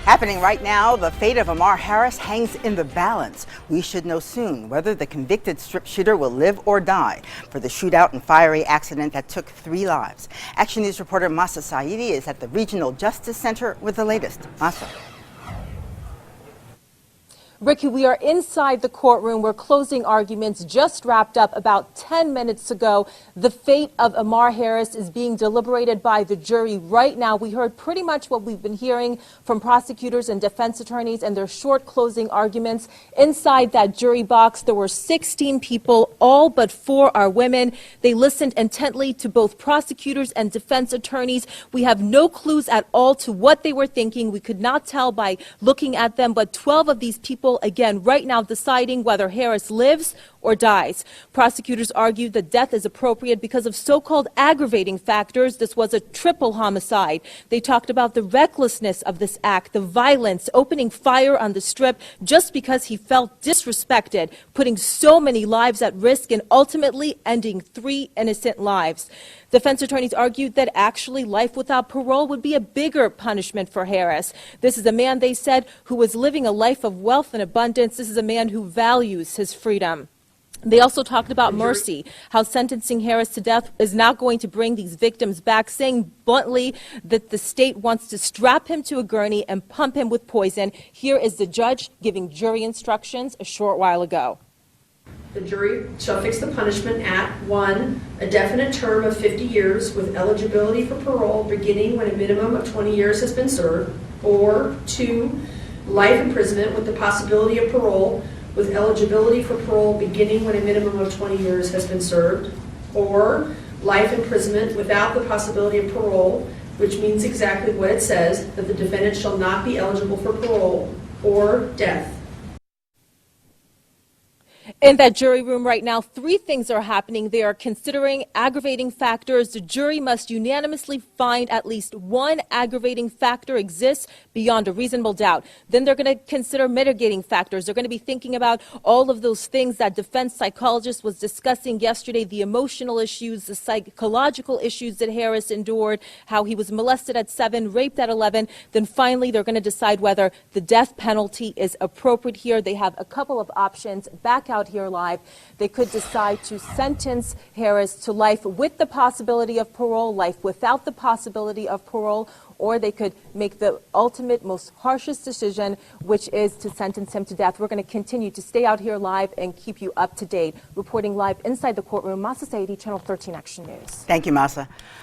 Happening right now, the fate of Ammar Harris hangs in the balance. We should know soon whether the convicted strip shooter will live or die for the shootout and fiery accident that took 3 lives. Action News reporter Mahsa Saeidi is at the Regional Justice Center with the latest. Mahsa. Ricky, we are inside the courtroom where closing arguments just wrapped up about 10 minutes ago. The fate of Ammar Harris is being deliberated by the jury right now. We heard pretty much what we've been hearing from prosecutors and defense attorneys and their short closing arguments. Inside that jury box, there were 16 people, all but 4 are women. They listened intently to both prosecutors and defense attorneys. We have no clues at all to what they were thinking. We could not tell by looking at them, but 12 of these people again right now deciding whether Harris lives or dies. Prosecutors argued that death is appropriate because of so-called aggravating factors. This was a triple homicide. They talked about the recklessness of this act, the violence, opening fire on the strip just because he felt disrespected, putting so many lives at risk and ultimately ending 3 innocent lives. Defense attorneys argued that actually life without parole would be a bigger punishment for Harris. This is a man, they said, who was living a life of wealth and abundance. This is a man who values his freedom. They also talked about mercy, how sentencing Harris to death is not going to bring these victims back, saying bluntly that the state wants to strap him to a gurney and pump him with poison. Here is the judge giving jury instructions a short while ago. The jury shall fix the punishment at 1, a definite term of 50 years with eligibility for parole beginning when a minimum of 20 years has been served, or 2, life imprisonment with the possibility of parole with eligibility for parole beginning when a minimum of 20 years has been served, or life imprisonment without the possibility of parole, which means exactly what it says, that the defendant shall not be eligible for parole, or death. In that jury room right now, 3 things are happening. They are considering aggravating factors. The jury must unanimously find at least 1 aggravating factor exists beyond a reasonable doubt. Then they're going to consider mitigating factors. They're going to be thinking about all of those things that defense psychologist was discussing yesterday, the emotional issues, the psychological issues that Harris endured, how he was molested at 7, raped at 11. Then finally, they're going to decide whether the death penalty is appropriate here. They have a couple of options. Back out here live. They could decide to sentence Harris to life with the possibility of parole, life without the possibility of parole, or they could make the ultimate, most harshest decision, which is to sentence him to death. We're going to continue to stay out here live and keep you up to date. Reporting live inside the courtroom, Mahsa Saeidi, Channel 13 Action News. Thank you, Mahsa.